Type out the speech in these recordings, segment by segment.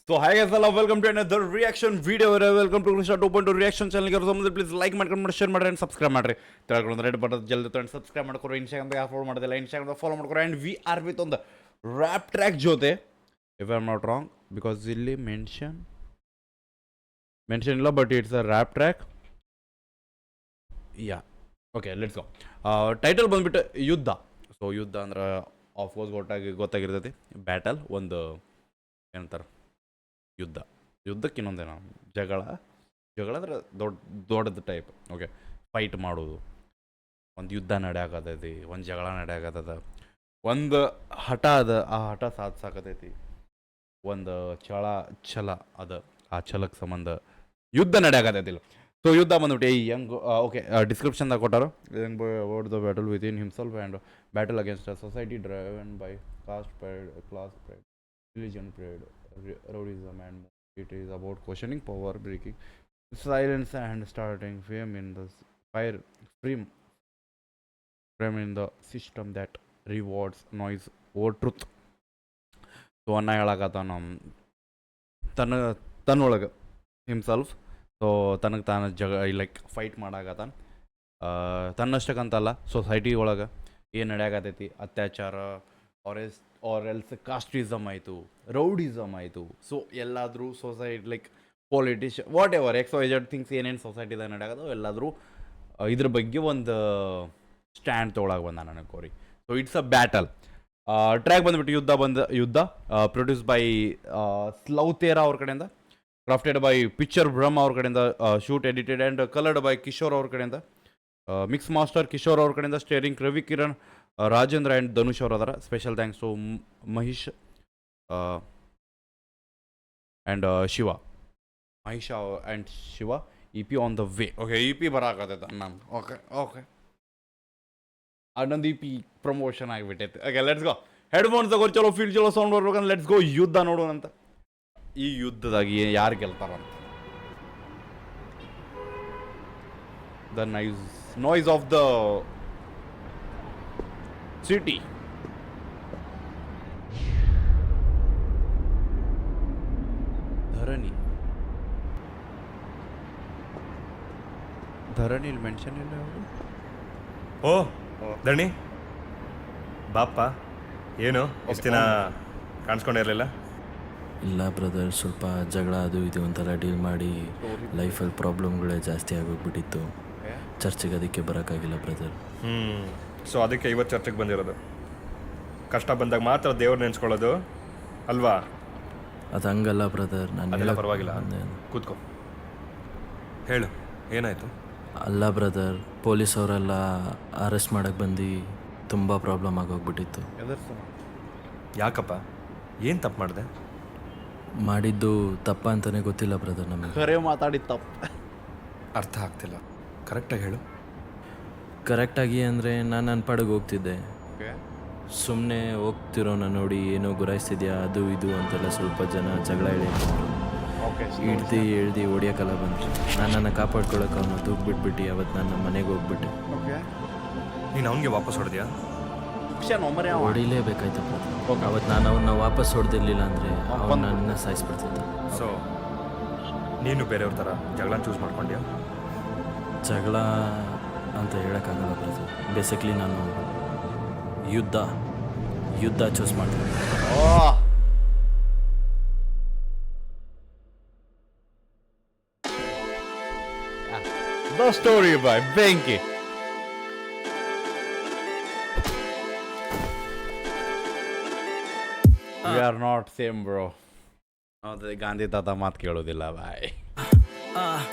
So hi guys, hello, welcome to another reaction video. Welcome to Krishna 2.2 reaction channel. ಗೆ please like ಮಾಡ್ಕೊಂಡು share ಮಾಡ್ರಿ and subscribe ಮಾಡ್ರಿ. ತೆಳಗಡೆ red button ಜಲ್ದಿ ತೊಗೊಂಡು ಸಬ್ಸ್ಕ್ರೈಬ್ ಮಾಡ್ಕೊರಿ. ಇನ್ಸ್ಟಾಗ್ರಾಮ್ದಾಗ ಯಾರು ಫಾಲೋ ಮಾಡೋದಿಲ್ಲ ಇನ್ಸ್ಟಾಗ್ರಾಮ್ದಾಗ ಫಾಲೋ ಮಾಡ್ಕೊರಿ. ಆ್ಯಂಡ್ ವಿ ಆರ್ ವಿತ್ ಒಂದು ರ್ಯಾಪ್ ಟ್ರ್ಯಾಕ್ ಜೊತೆ, if I am not wrong, because ಇಲ್ಲಿ ಮೆನ್ಷನ್ ಇಲ್ಲ, but it's a rap track. Yeah okay, let's go. Title ಬಂದ್ಬಿಟ್ಟು ಯುದ್ಧ. ಸೊ ಯುದ್ಧ ಅಂದ್ರೆ ಆಫ್ಕೋರ್ಸ್ ಗೊತ್ತಾಗಿರ್ತೈತಿ. ಬ್ಯಾಟಲ್, ಒಂದು ಏನಂತಾರೆ, ಯುದ್ಧಕ್ಕೆ ಇನ್ನೊಂದೇನೋ ಜಗಳ ಅಂದ್ರೆ ದೊಡ್ಡದು ಟೈಪ್. ಓಕೆ, ಫೈಟ್ ಮಾಡೋದು, ಒಂದು ಯುದ್ಧ ನಡೆಯಾಕತೈತಿ, ಒಂದು ಜಗಳ ನಡೆಯಾಕತ್ತದ, ಒಂದು ಹಠ ಅದ, ಆ ಹಠ ಸಾಧಿಸಾಕತೈತಿ, ಒಂದು ಛಲ ಅದ, ಆ ಛಲಕ್ಕೆ ಸಂಬಂಧ ಯುದ್ಧ ನಡೆಯಾಕತೈತಿಲ್ಲ. ಸೊ ಯುದ್ಧ ಬಂದ್ಬಿಟ್ಟು ಯಂಗ್, ಓಕೆ, ಡಿಸ್ಕ್ರಿಪ್ಷನ್ದಾಗ ಕೊಟ್ಟಾರು. Young boy avoid the battle with in himself and battle against a society driven by caste pride, class pride, religion pride, rowdyism, and it is about questioning power, breaking silence, and starting fame in the frame in the system that rewards noise over truth. So ಅನ್ನ ಹೇಳಕತ್ತಾನ ತನ್ನೊಳಗೆ himself. So ತನಗೆ ತಾನು like fight ಮಾಡಾಕತ್ತಾನ. ತನ್ನಷ್ಟಕ್ಕಂತಲ್ಲ, society ಒಳಗೆ ಏನು ನಡೆಯಾಕತೈತಿ, ಅತ್ಯಾಚಾರ, R else casteism ಆಯಿತು, rowdyism ಆಯಿತು. So ಎಲ್ಲಾದರೂ society like politician, what ever XYZ things ಏನೇನು ಸೊಸೈಟಿದಾಗ ನಡೆಯೋದು ಎಲ್ಲಾದರೂ ಇದ್ರ ಬಗ್ಗೆ ಒಂದು ಸ್ಟ್ಯಾಂಡ್ ತೊಗೊಳಗೆ ಬಂದ ನನಗೆ ಕೋರಿ. So it's a battle. Track ಬಂದುಬಿಟ್ಟು ಯುದ್ಧ ಪ್ರೊಡ್ಯೂಸ್ ಬೈ ಸ್ಲೌತೇರಾ ಅವ್ರ ಕಡೆಯಿಂದ, ಕ್ರಾಫ್ಟೆಡ್ ಬೈ ಪಿಕ್ಚರ್ ಬ್ರಹ್ಮ ಅವ್ರ ಕಡೆಯಿಂದ, shoot edited and coloured by Kishore ಅವ್ರ ಕಡೆಯಿಂದ, ಮಿಕ್ಸ್ ಮಾಸ್ಟರ್ ಕಿಶೋರ್ ಅವ್ರ ಕಡೆಯಿಂದ, ಸ್ಟೇರಿಂಗ್ ರವಿ ಕಿರಣ್, ರಾಜೇಂದ್ರ ಆ್ಯಂಡ್ ಧನುಷ್ ಅವ್ರು ಅದರ. Special thanks to Mahesh and Shiva, Mahesh and Shiva. EP on the way. Okay, EP ಬರಾಕತ್ತೈತೆ ನಾನು. ಓಕೆ ಅನ್ನೊಂದು EP ಪ್ರಮೋಷನ್ ಆಗಿಬಿಟ್ಟೈತೆ. Okay, let's go. ಹೆಡ್ಫೋನ್ಸ್ ತಗೋ, ಚಲೋ ಫೀಲ್, ಚಲೋ ಸೌಂಡ್ ಬರ್ಬೇಕಂದ್ರೆ ಲೆಟ್ಸ್ ಗೋ. ಯುದ್ಧ ನೋಡೋಣಂತ. ಈ ಯುದ್ಧದಾಗಿ ಯಾರು ಗೆಲ್ತಾರಂತ. The noise of the city. Dharani mention ಇಲ್ಲ. ಓ ಧರಣಿ, ಬಾಪ್ಪ. ಏನು ಎಷ್ಟು ದಿನ ಕಾಣಿಸ್ಕೊಂಡಿರಲಿಲ್ಲ? ಇಲ್ಲ ಬ್ರದರ್, ಸ್ವಲ್ಪ ಜಗಳ ಅದು ಇದು ಅಂತೆಲ್ಲ ಡೀಲ್ ಮಾಡಿ ಲೈಫಲ್ಲಿ ಪ್ರಾಬ್ಲಮ್ಗಳೇ ಜಾಸ್ತಿ ಆಗೋಗ್ಬಿಟ್ಟಿತ್ತು. ಚರ್ಚಿಗೆ ಅದಕ್ಕೆ ಬರೋಕ್ಕಾಗಿಲ್ಲ ಬ್ರದರ್. ಸೊ ಅದಕ್ಕೆ ಇವತ್ತು ಚರ್ಚೆಗೆ ಬಂದಿರೋದು. ಕಷ್ಟ ಬಂದಾಗ ಮಾತ್ರ ದೇವ್ರು ನೆನೆಸ್ಕೊಳ್ಳೋದು ಅಲ್ವಾ? ಅದು ಹಂಗಲ್ಲ ಬ್ರದರ್. ಅದೆಲ್ಲ ಪರವಾಗಿಲ್ಲ, ಕೂತ್ಕೋ, ಹೇಳು ಏನಾಯಿತು? ಅಲ್ಲ ಬ್ರದರ್, ಪೊಲೀಸ್ ಅವರೆಲ್ಲ ಅರೆಸ್ಟ್ ಮಾಡೋಕ್ಕೆ ಬಂದು ತುಂಬ ಪ್ರಾಬ್ಲಮ್ ಆಗೋಗ್ಬಿಟ್ಟಿತ್ತು. ಯಾಕಪ್ಪ, ಏನು ತಪ್ಪು ಮಾಡಿದೆ? ಮಾಡಿದ್ದು ತಪ್ಪ ಅಂತಲೇ ಗೊತ್ತಿಲ್ಲ ಬ್ರದರ್ ನಮಗೆ. ಖರೆ ಮಾತಾಡಿ ತಪ್ಪು ಅರ್ಥ ಆಗ್ತಿಲ್ಲ, ಕರೆಕ್ಟಾಗಿ ಹೇಳು. ಕರೆಕ್ಟಾಗಿ ಅಂದರೆ ನಾನು ನನ್ನ ಪಾಡಿಗೆ ಹೋಗ್ತಿದ್ದೆ. ಸುಮ್ಮನೆ ಹೋಗ್ತಿರೋನ ನೋಡಿ ಏನೋ ಗುರಾಯಿಸ್ತಿದ್ಯಾ ಅದು ಇದು ಅಂತೆಲ್ಲ ಸ್ವಲ್ಪ ಜನ ಜಗಳ ಹೇಳ್ದು ಹೊಡಿಯೋಕ್ಕೆಲ್ಲ ಬಂತು. ನನ್ನ ಕಾಪಾಡ್ಕೊಳಕ್ಕೆ ಅವನು ತೂಗ್ ಬಿಟ್ಬಿಟ್ಟು ಅವತ್ತು ನಾನು ಮನೆಗೆ ಹೋಗ್ಬಿಟ್ಟೆ. ನೀನು ಅವನಿಗೆ ವಾಪಸ್ ಹೊಡೆದ್ಯಾ? ಹೊಡಿಲೇಬೇಕಾಯ್ತಪ್ಪ. ಅವತ್ತು ನಾನು ಅವನ್ನ ವಾಪಸ್ ಹೊಡೆದಿರ್ಲಿಲ್ಲ ಅಂದರೆ ಅವನು ನನ್ನ ಸಾಯಿಸ್ಬಿಡ್ತಿದ್ದ. ಸೊ ನೀನು ಬೇರೆಯವ್ರ ಥರ ಜಗಳ ಚೂಸ್ ಮಾಡ್ಕೊಂಡ್ಯಾ? ಜಗಳ ಅಂತ ಹೇಳೋಕ್ಕಾಗಲ್ಲ ಬ್ರದರ್. ಬೇಸಿಕ್ಲಿ ನಾನು ಯುದ್ಧ ಚೂಸ್ ಮಾಡ್ತೀನಿ. The story by Benki. We are not same bro. Gandhi ತಾತ ಮಾತು ಕೇಳೋದಿಲ್ಲ ಬಾಯ್.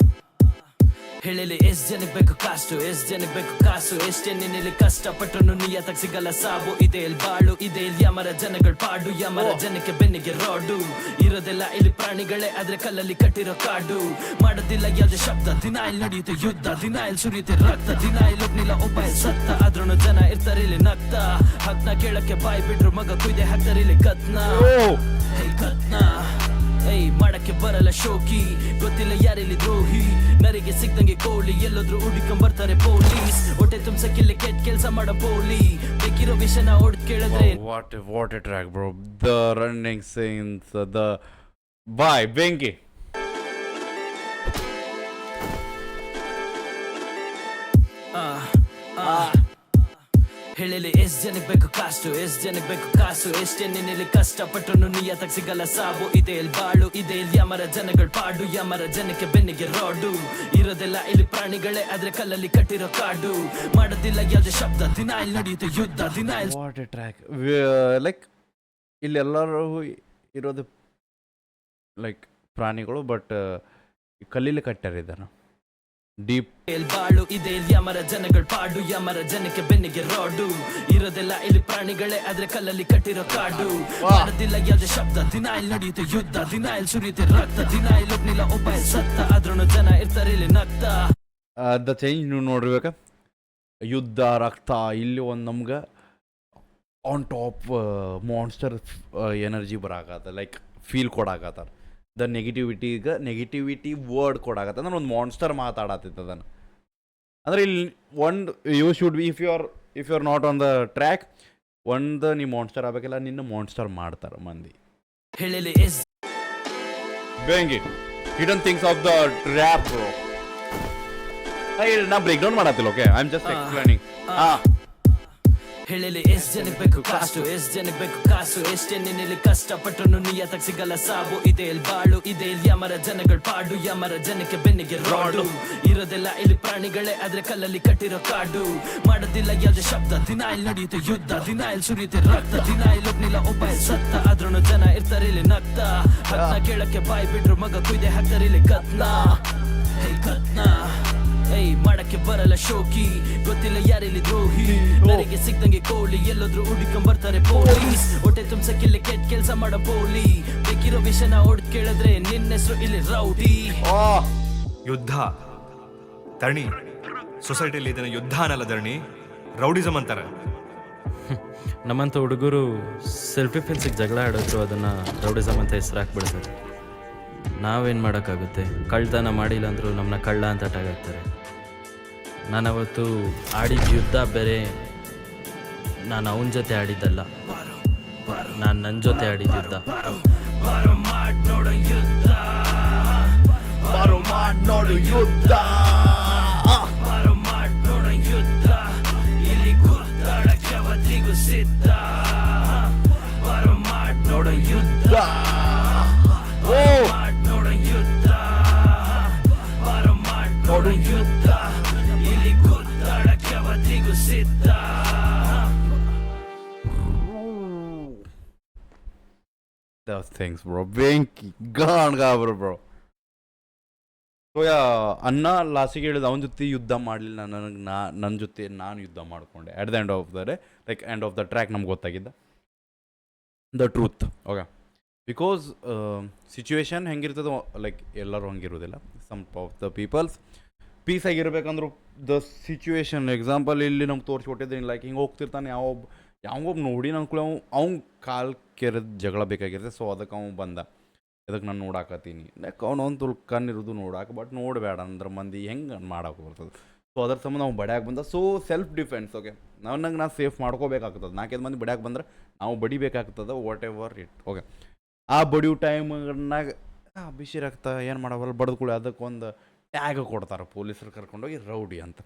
ಹೇಳಲಿ ಎಷ್ಟ್ ಜನಕ್ಕೆ ಬೇಕು ಕಾಸ್ಟು, ಎಷ್ಟ್ ಜನಕ್ಕೆ ಬೇಕು ಕಾಸು, ಎಷ್ಟೇ ನಿನ್ನಲ್ಲಿ ಕಷ್ಟಪಟ್ಟರು ನಿಯತ್ತಾಗಿ ಸಿಗಲ್ಲ ಸಾವು. ಇದೆ ಇಲ್ಲಿ ಬಾಳು, ಇದೆ ಇಲ್ಲಿ ಯಮರ ಜನಗಳ ಪಾಡು, ಯಮರ ಜನಕ್ಕೆ ಬೆನ್ನಿಗೆ ರೋಡು. ಇರೋದೆಲ್ಲ ಇಲ್ಲಿ ಪ್ರಾಣಿಗಳೇ, ಆದ್ರೆ ಕಲ್ಲಲ್ಲಿ ಕಟ್ಟಿರೋ ಕಾಡು. ಮಾಡೋದಿಲ್ಲ ಯಾವ್ದೇ ಶಬ್ದ, ದಿನ ಇಲ್ಲಿ ನಡೆಯುತ್ತೆ ಯುದ್ಧ, ದಿನ ಇಲ್ಲಿ ಸುರಿಯುತ್ತೆ ರಕ್ತ, ದಿನ ಇಲ್ಲಿ ಒಬ್ನಿಲ್ಲ ಒಬ್ಬ ಇಲ್ಲಿ ಸತ್ತ. ಆದ್ರೂ ಜನ ಇರ್ತಾರೆ ಇಲ್ಲಿ ನಗ್ತ, ಹಕ್ನ ಕೇಳಕ್ಕೆ ಬಾಯ್ ಬಿಟ್ರು ಮಗ ಕುಯ್ದೆ ಹಾಕ್ತಾರೆ ಇಲ್ಲಿ ಕತ್ನ. ಕತ್ನ ಮಾಡಕ್ಕೆ ಬರಲ್ಲ ಶೋಕಿ, ಗೊತ್ತಿಲ್ಲ ಯಾರಿಲ್ಲಿ ದ್ರೋಹಿ, ನರಿಗೆ ಸಿಗ್ದಂಗೆ ಕೋಳಿ, ಎಲ್ಲೋದ್ರು ಹುಡುಕೊಂಡ್ ಪೊಲೀಸ್. ಹೊಟ್ಟೆ ತುಂಬಸಕ್ಕಿಲ್ಲಿ ಕೆಟ್ಟ ಕೆಲಸ ಮಾಡೋ ಪೋಲಿ, ಬೇಕಿರೋ ವಿಷಯನ ಹೊಡೆದ್ ಕೇಳಿದ್ರೆ. What a track bro. The running scenes, the ಬಾಯ್ ಬೆಂಕಿ. ಹೇಳಲಿ ಎಷ್ಟ್ ಜನಕ್ಕೆ ಬೇಕು ಕಾಸ್ಟು, ಎಷ್ಟ್ ಜನಕ್ಕೆ ಬೇಕು ಕಾಸು, ಎಷ್ಟೇ ನಿನ್ನಲ್ಲಿ ಕಷ್ಟಪಟ್ಟರು ನಿಯತ್ತಾಗಿ ಸಿಗಲ್ಲ ಸಾವು. ಇದೆ ಇಲ್ಲಿ ಬಾಳು, ಇದೆ ಇಲ್ಲಿ ಯಮರ ಜನಗಳ ಪಾಡು, ಯಮರ ಜನಕ್ಕೆ ಬೆನ್ನಿಗೆ ರಾಡು. ಇರೋದೆಲ್ಲ ಇಲ್ಲಿ ಪ್ರಾಣಿಗಳೇ, ಆದ್ರೆ ಕಲ್ಲಲ್ಲಿ ಕಟ್ಟಿರೋ ಕಾಡು. ಮಾಡೋದಿಲ್ಲ ಯಾವ್ದೇ ಶಬ್ದ, ದಿನ ಇಲ್ಲಿ ನಡೆಯುತ್ತೆ ಯುದ್ಧ, ದಿನ ಇಲ್ಲಿ ವಾಟ್ ಎ ಟ್ರ್ಯಾಕ್. ಲೈಕ್ ಇಲ್ಲಿ ಎಲ್ಲರೂ ಇರೋದು ಲೈಕ್ ಪ್ರಾಣಿಗಳು, ಬಟ್ ಕಲ್ಲಿಲಿ ಕಟ್ಟಾರ ಇದನ್ನು ಡೀಪ್. ಬಾಳು, ಇದೆ ಇಲ್ಲಿ ಯಮರ ಜನಗಳ ಪಾಡು, ಯಮರ ಜನಕ್ಕೆ ಬೆನ್ನಿಗೆ ರಾಡು. ಇರೋದೆಲ್ಲ ಇಲ್ಲಿ ಪ್ರಾಣಿಗಳೇ, ಆದ್ರೆ ಕಲ್ಲಲ್ಲಿ ಕಟ್ಟಿರೋ ಕಾಡು. ಮಾಡೋದಿಲ್ಲ ಯಾವ್ದೇ ಶಬ್ದ, ದಿನ ಇಲ್ಲಿ ನಡೆಯುತ್ತೆ ಯುದ್ಧ, ದಿನ ಇಲ್ಲಿ ಸುರಿಯುತ್ತೆ ರಕ್ತ, ದಿನ ಇಲ್ಲಿ ಒಬ್ನಿಲ್ಲ ಒಬ್ಬ ಇಲ್ಲಿ ಸತ್ತ, ಆದ್ರೂ ಜನ ಇರ್ತಾರೆ ಇಲ್ಲಿ ನಗ್ತಾ. ದ ಚೇಂಜ್ ನೀವು ನೋಡಿರ್ಬೇಕ, ಯುದ್ಧ ರಕ್ತ, ಇಲ್ಲಿ ಒಂದು ನಮ್ಗೆ ಆನ್ ಟಾಪ್ ಮಾನ್ಸ್ಟರ್ ಎನರ್ಜಿ ಬರಾಕತ್ತ, ಲೈಕ್ ಫೀಲ್ ಕೊಡಾಕತ್ತಾರ. ದ ನೆಗೆಟಿವಿಟಿ ವರ್ಡ್ ಕೊಡಾಕತ್ತ ಅಂದ್ರೆ ಒಂದು ಮಾನ್ಸ್ಟರ್ ಮಾತಾಡತ್ತಿತ್ತು ಅದನ್ನು. ಅಂದರೆ ಇಲ್ಲಿ ಒಂದು you should be, if you are not on the track, ಒಂದು ನೀ ಮಾನ್ಸ್ಟರ್ ಆಗಬೇಕಿಲ್ಲ, ನಿನ್ನ ಮಾನ್ಸ್ಟರ್ ಮಾಡ್ತಾರೆ ಮಂದಿ. ಹೇಳಲಿ ಬೆಂಕಿ hidden things of the trap. ನಾ ಬ್ರೇಕ್ ಡೌನ್ ಮಾಡತ್ತಿಲ್ಲ, okay, I am just explaining. ಹೇಳಲಿ ಎಷ್ಟ್ ಜನಕ್ಕೆ ಬೇಕು ಕಾಸ್ಟು, ಎಷ್ಟ್ ಜನಕ್ಕೆ ಬೇಕು ಕಾಸು, ಎಷ್ಟೇ ನಿನ್ನಲ್ಲಿ ಕಷ್ಟಪಟ್ಟರು ನಿಯತ್ತಾಗಿ ಸಿಗಲ್ಲ ಸಾವು. ಇದೆ ಇಲ್ಲಿ ಬಾಳು, ಇದೆ ಇಲ್ಲಿ ಯಮರ ಜನಗಳ ಪಾಡು, ಯಮರ ಜನಕ್ಕೆ ಬೆನ್ನಿಗೆ ರಾಡು. ಇರೋದೆಲ್ಲ ಇಲ್ಲಿ ಪ್ರಾಣಿಗಳೇ, ಆದ್ರೆ ಕಲ್ಲಲ್ಲಿ ಕಟ್ಟಿರೋ ಕಾಡು. ಮಾಡೋದಿಲ್ಲ ಯಾವ್ದೇ ಶಬ್ದ, ದಿನ ಇಲ್ಲಿ ನಡೆಯುತ್ತೆ ಯುದ್ಧ, ದಿನ ಇಲ್ಲಿ ಸುರಿಯುತ್ತೆ ರಕ್ತ, ದಿನ ಇಲ್ಲಿ ಒಬ್ನಿಲ್ಲ ಒಬ್ಬ ಇಲ್ಲಿ ಸತ್ತ, ಆದ್ರೂ ಜನ ಇರ್ತಾರೆ ಇಲ್ಲಿ ನಗ್ತಾ. ಹತ್ನ ಕೇಳಕ್ಕೆ ಬಾಯ್ ಬಿಟ್ರು ಮಗ ಕುಯ್ದೆ ಹಾಕ್ತಾರೆ ಇಲ್ಲಿ ಕತ್ನ. ಹೇ ಕತ್ನ, ಏಯ್ ಮಾಡಕ್ಕೆ ಬರಲ್ಲ ಶೋಕಿ, ಗೊತ್ತಿಲ್ಲ ಯಾರಿಲ್ಲಿ ದ್ರೋಹಿ. ನನಗೆ ಸಿಗ್ದಂಗೆ ಕೋಳಿ, ಎಲ್ಲೋದ್ರು ಹುಡುಕೊಂಡ್ ಪೊಲೀಸ್. ಹೊಟ್ಟೆ ತುಂಬಸಕ್ಕಿಲ್ಲಿ ಕೆಟ್ಟ ಕೆಲಸ ಮಾಡೋ ಬೋಲಿ, ಬೇಕಿರೋ ವಿಷಯನ ಹೊಡೆದ್ ಕೇಳಿದ್ರೆ ನಿನ್ನ ಹೆಸರು ಇಲ್ಲಿ ರೌಡಿ. ಯುದ್ಧ ತರ್ಣಿ, ಸೊಸೈಟಿಯಲ್ಲಿ ಇದನ್ನ ಯುದ್ಧ ಅನ್ನಲ್ಲ ಧರಣಿ, ರೌಡಿಸಮ್ ಅಂತಾರೆ. ನಮ್ಮಂಥ ಹುಡುಗರು ಸೆಲ್ಫ್ ಡಿಫೆನ್ಸಿಗೆ ಜಗಳ ಆಡೋದ್ರು ಅದನ್ನು ರೌಡಿಸಮ್ ಅಂತ ಹೆಸರು ಹಾಕ್ಬಿಡ್ತಾರೆ. ನಾವೇನು ಮಾಡೋಕ್ಕಾಗುತ್ತೆ, ಕಳ್ತನ ಮಾಡಿಲ್ಲ ಅಂದರೂ ನಮ್ಮನ್ನ ಕಳ್ಳ ಅಂತ ಟಾಗಾಕ್ತಾರೆ. ನಾನವತ್ತು ಆಡಿದ ಯುದ್ಧ ಬೇರೆ, ನಾನು ಅವನ ಜೊತೆ ಆಡಿದ್ದಲ್ಲ, ನಾನು ನನ್ನ ಜೊತೆ ಆಡಿದ ಯುದ್ಧ. ಇಲ್ಲಿ ಗುರ್ತಾಡಕ್ಕೆ ಅವತ್ತಿಗೂ ಸಿದ್ಧ, ನೋಡ ಯುದ್ಧ, ನೋಡ ಯುದ್ಧ, ನೋಡ ಯುದ್ಧ, ಇಲ್ಲಿ ಗುರ್ತಾಡಕ್ಕೆ ಅವತ್ತಿಗೂ ಸಿದ್ಧ. Those things, bro. ಬೆಂಕಿ ಗಾಬ್ರು ಬ್ರೋ. ಸೊ ಅನ್ನ ಲಾಸ್ಟಿಗೆ ಹೇಳಿದ ಅವನ ಜೊತೆ ಯುದ್ಧ ಮಾಡಲಿಲ್ಲ, ನನ್ನ ಜೊತೆ ನಾನು ಯುದ್ಧ ಮಾಡಿಕೊಂಡೆ. At the end of the day, like end of the track ನಮ್ಗೆ ಗೊತ್ತಾಗಿದ್ದ the truth. Okay, because situation ಹೆಂಗಿರ್ತದೋ ಲೈಕ್ ಎಲ್ಲರೂ ಹಂಗಿರೋದಿಲ್ಲ. Some of the peoples peace ಆಗಿರ್ಬೇಕಂದ್ರು ದ ಸಿಚುವೇಶನ್, ಎಕ್ಸಾಂಪಲ್ ಇಲ್ಲಿ ನಮ್ಗೆ ತೋರಿಸ್ಕೊಟ್ಟಿದ್ದೀನಿ, ಲೈಕ್ ಹಿಂಗೆ ಹೋಗ್ತಿರ್ತಾನೆ ಯಾವೊಬ್ಬ ನೋಡಿ ನಂಗೆ ಅವ್ನು ಕಾಲು ಕೆರೆದ ಜಗಳ ಬೇಕಾಗಿರುತ್ತೆ. ಸೊ ಅದಕ್ಕೆ ಅವ್ನು ಬಂದ, ಇದಕ್ಕೆ ನಾನು ನೋಡಾಕತ್ತೀನಿ, ಲೈಕ್ ಅವ್ನೊಂದು ತುಳ್ಕನ್ನಿರೋದು ನೋಡಾಕ, ಬಟ್ ನೋಡಬೇಡ ಅಂದ್ರೆ ಮಂದಿ ಹೆಂಗೆ ಮಾಡೋಕೆ ಬರ್ತದೆ. ಸೊ ಅದ್ರ ಸಂಬಂಧ ಅವ್ನು ಬಡ್ಯಾಕೆ ಬಂದ. So self defence. ಓಕೆ, ನಾನು ಸೇಫ್ ಮಾಡ್ಕೋಬೇಕಾಗ್ತದೆ. 4 ಮಂದಿ ಬಡ್ಯಾಕೆ ಬಂದ್ರೆ ನಾವು ಬಡಿಬೇಕಾಗ್ತದೆ, ವಾಟ್ ಎವರ್ ಇಟ್. ಓಕೆ, ಆ ಬಡಿಯೋ ಟೈಮ್ನಾಗ ಬಿಸಿರಾಗ್ತಾ ಏನು ಮಾಡವಲ್ಲ, ಬಡ್ದುಕೊಳ್ಳಿ ಅದಕ್ಕೊಂದು ಟ್ಯಾಗ್ ಕೊಡ್ತಾರೆ ಪೊಲೀಸರು ಕರ್ಕೊಂಡೋಗಿ ರೌಡಿ ಅಂತ.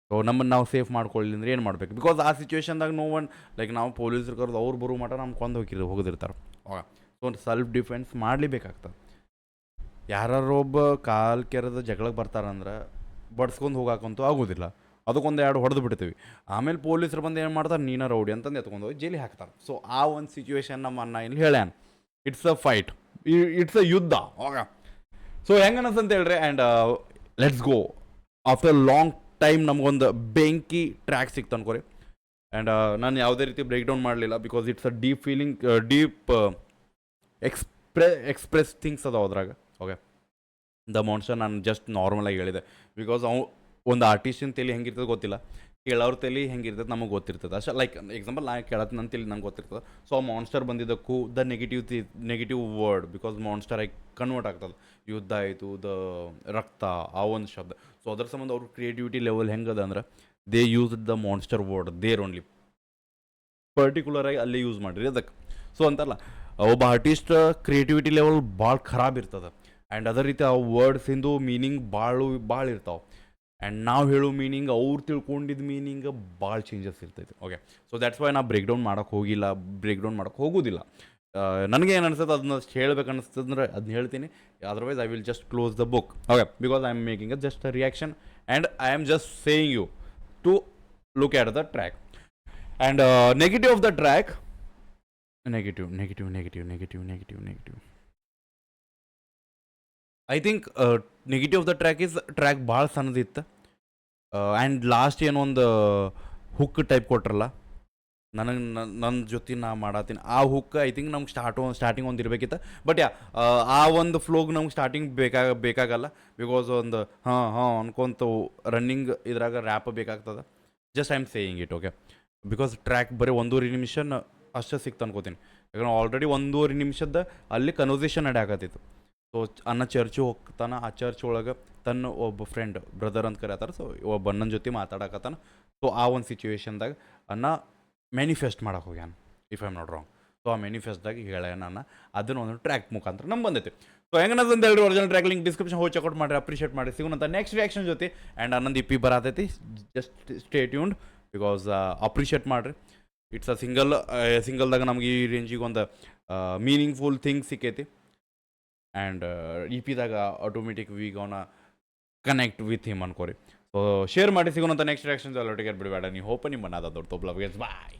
ಸೊ ನಮ್ಮನ್ನು ನಾವು ಸೇಫ್ ಮಾಡ್ಕೊಳ್ಳಿ ಅಂದ್ರೆ ಏನು ಮಾಡಬೇಕು, ಬಿಕಾಸ್ ಆ ಸಿಚುವೇಶನ್ದಾಗ ನೋ ಒನ್, ಲೈಕ್ ನಾವು ಪೊಲೀಸರು ಕರೆದು ಅವ್ರು ಬರೋ ಮಟ್ಟ ನಮ್ಗೆ ಕೊಂದು ಹೋಗಿರ್ತಾರೆ. ಓಕೆ, ಸೊ ಸೆಲ್ಫ್ ಡಿಫೆನ್ಸ್ ಮಾಡಲೇಬೇಕಾಗ್ತದೆ. ಯಾರು ಒಬ್ಬ ಕಾಲು ಕೆರೆದ ಜಗಳಕ್ಕೆ ಬರ್ತಾರಂದ್ರೆ ಬಡ್ಸ್ಕೊಂಡು ಹೋಗಾಕಂತೂ ಆಗೋದಿಲ್ಲ, ಅದಕ್ಕೊಂದು 2 ಹೊಡೆದು ಬಿಡ್ತೀವಿ. ಆಮೇಲೆ ಪೊಲೀಸರು ಬಂದು ಏನು ಮಾಡ್ತಾರೆ, ನೀನ ರೌಡಿ ಅಂತಂದು ಎತ್ಕೊಂಡು ಹೋಗಿ ಜೈಲಿಗೆ ಹಾಕ್ತಾರೆ. ಸೊ ಆ ಒಂದು ಸಿಚುವೇಶನ್ ನಮ್ಮ ಅಣ್ಣ ಇಲ್ಲಿ ಹೇಳ್ಯಾನ, it's a fight, it's a ಯುದ್ಧ. ಓಕೆ, ಸೊ ಹೆಂಗೆ ಅನಿಸ್ತಂತ ಹೇಳ್ರಿ. And let's go, after long time ನಮಗೊಂದು ಬೆಂಕಿ ಟ್ರ್ಯಾಕ್ ಸಿಕ್ತು ಅನ್ಕೋರಿ. ಆ್ಯಂಡ್ ನಾನು ಯಾವುದೇ ರೀತಿ ಬ್ರೇಕ್ ಡೌನ್ ಮಾಡಲಿಲ್ಲ, because it's a deep feeling, deep express things ಅದಾವ ಅದ್ರಾಗ. ಓಕೆ, ದ ಮಾನ್ಸ್ಟರ್ ನಾನು ಜಸ್ಟ್ ನಾರ್ಮಲಾಗಿ ಹೇಳಿದೆ, ಬಿಕಾಸ್ ಅವು ಒಂದು ಆರ್ಟಿಸ್ಟಿನ ತಲೆ ಹೆಂಗಿರ್ತದೆ ಗೊತ್ತಿಲ್ಲ, ಕೇಳೋರ ತಲೆ ಹೆಂಗಿರ್ತದೆ ನಮಗೆ ಗೊತ್ತಿರ್ತದೆ ಅಷ್ಟೇ. ಲೈಕ್ ಎಕ್ಸಾಂಪಲ್ ನಾ ಕೇಳತ್ತೆ ನನ್ನ ತಲೆ ನಂಗೆ ಗೊತ್ತಿರ್ತದೆ. ಸೊ ಆ ಮಾನ್ಸ್ಟರ್ ಬಂದಿದ್ದಕ್ಕೂ the negative word, because monster ಆಗಿ ಕನ್ವರ್ಟ್ ಆಗ್ತದೆ. ಯುದ್ಧ ಆಯಿತು, ದ ರಕ್ತ, ಆ ಒಂದು ಶಬ್ದ. ಸೊ ಅದ್ರ ಸಂಬಂಧ ಅವ್ರ ಕ್ರಿಯೇಟಿವಿಟಿ ಲೆವೆಲ್ ಹೆಂಗದ ಅಂದ್ರೆ they use the monster word their only, ಪರ್ಟಿಕ್ಯುಲರಾಗಿ ಅಲ್ಲೇ ಯೂಸ್ ಮಾಡಿರಿ ಅದಕ್ಕೆ. ಸೊ ಅಂತಲ್ಲ ಒಬ್ಬ ಆರ್ಟಿಸ್ಟ್ ಕ್ರಿಯೇಟಿವಿಟಿ ಲೆವೆಲ್ ಭಾಳ ಖರಾಬ್ ಇರ್ತದೆ ಆ್ಯಂಡ್ ಅದೇ ರೀತಿ ಆ ವರ್ಡ್ಸಿಂದು ಮೀನಿಂಗ್ ಭಾಳ ಇರ್ತಾವೆ ಆ್ಯಂಡ್ ನಾವು ಹೇಳೋ ಮೀನಿಂಗ್ ಅವ್ರು ತಿಳ್ಕೊಂಡಿದ್ದ ಮೀನಿಂಗ್ ಭಾಳ ಚೇಂಜಸ್ ಇರ್ತೈತೆ ಓಕೆ ಸೊ ದ್ಯಾಟ್ಸ್ ವೈ ನಾ ಬ್ರೇಕ್ ಡೌನ್ ಮಾಡೋಕ್ಕೆ ಹೋಗಿಲ್ಲ ಬ್ರೇಕ್ ಡೌನ್ ಮಾಡೋಕ್ಕೆ ಹೋಗೋದಿಲ್ಲ ನನಗೆ ಏನು ಅನ್ಸುತ್ತೆ ಅದನ್ನ ಹೇಳ್ಬೇಕು ಅನಿಸ್ತಂದ್ರೆ ಅದನ್ನ ಹೇಳ್ತೀನಿ otherwise I will just close the book okay because I am making a just a reaction and I am just saying you to look at the track and negative of the track negative I think negative of the track is track ಭಾಳ ಸಣ್ಣದಿತ್ತು and last ಏನೋ ಒಂದು hook type ಕೊಟ್ರಲ್ಲ ನನಗೆ ನನ್ನ ಜೊತೆ ನಾ ಮಾಡತ್ತೀನಿ ಆ hook I think ನಮ್ಗೆ ಸ್ಟಾರ್ಟಿಂಗ್ ಒಂದು ಇರಬೇಕಿತ್ತು ಬಟ್ ಯಾ ಆ ಒಂದು ಫ್ಲೋಗ್ ನಮ್ಗೆ ಸ್ಟಾರ್ಟಿಂಗ್ ಬೇಕಾಗಲ್ಲ ಬಿಕಾಸ್ ಒಂದು ಹಾಂ ಅನ್ಕೊಂತ ರನ್ನಿಂಗ್ ಇದ್ರಾಗ ರ್ಯಾಪ್ ಬೇಕಾಗ್ತದೆ just I am saying it okay because track ಬರೀ 1.5 ನಿಮಿಷ ಅಷ್ಟೇ ಸಿಕ್ತು ಅನ್ಕೋತೀನಿ ಯಾಕಂದ್ರೆ ಆಲ್ರೆಡಿ 1.5 ನಿಮಿಷದ ಅಲ್ಲಿ ಕನ್ವರ್ಸೇಷನ್ ನಡೆಯಾಕತ್ತಿತ್ತು ಸೊ ಅನ್ನ ಚರ್ಚ್ ಹೋಗ್ತಾನೆ ಆ ಚರ್ಚ್ ಒಳಗೆ ತನ್ನ ಒಬ್ಬ ಫ್ರೆಂಡ್ ಬ್ರದರ್ ಅಂತ ಕರೀತಾರೆ ಸೊ ಒಬ್ಬ ಅಣ್ಣನ ಜೊತೆ ಮಾತಾಡಕತ್ತಾನ ಸೊ ಆ ಒಂದು ಸಿಚುವೇಶನ್ದಾಗ ಅನ್ನ ಮ್ಯಾನಿಫೆಸ್ಟ್ ಮಾಡಕ್ಕೆ ಹೋಗ್ಯಾನ if I am not wrong so ಆ ಮ್ಯಾನಿಫೆಸ್ಟ್ದಾಗ ಹೇಳ್ಯಾನ ಅನ್ನ ಅದನ್ನ ಒಂದು ಟ್ರ್ಯಾಕ್ ಮುಖಾಂತರ ನಮ್ಗೆ ಬಂದೈತಿ ಸೊ ಹೆಂಗನದ ಅಂತ ಹೇಳಿ ಒರಿಜಿನಲ್ ಟ್ರ್ಯಾಕ್ ಲಿಂಕ್ ಡಿಸ್ಕ್ರಿಪ್ಷನ್ ಹೋಗಿ ಚೆಕ್ಔಟ್ ಮಾಡಿರಿ ಅಪ್ರಿಷಿಯೇಟ್ ಮಾಡಿ ಸಿಗೋಣಂತ ನೆಕ್ಸ್ಟ್ ರಿಯಾಕ್ಷನ್ ಜೊತೆ ಆ್ಯಂಡ್ ಅನ್ನೊಂದು ಇಪ್ಪಿ ಬರತೈತಿ just stay tuned because appreciate ಮಾಡಿರಿ ಇಟ್ಸ್ ಅ ಸಿಂಗಲ್ದಾಗ ನಮ್ಗೆ ಈ ರೇಂಜಿಗೆ ಒಂದು ಮೀನಿಂಗ್ಫುಲ್ ಥಿಂಗ್ ಸಿಕ್ಕೈತಿ ಆ್ಯಂಡ್ ಇ ಪಿದಾಗ automatic we gonna connect with him ಅನ್ಕೋರಿ ಸೊ ಶೇರ್ ಮಾಡಿ ಸಿಗೋಣಂತ ನೆಕ್ಸ್ಟ್ ರಿಯಾಕ್ಷನ್ಸ್ ಎಲ್ಲ ಒಟ್ಟಿಗೆ ಬಿಡಬೇಡ ನೀವು ಹೋಪ ನಿಮ್ಮ ಅದ ದೊಡ್ಡ ಬಾಯ್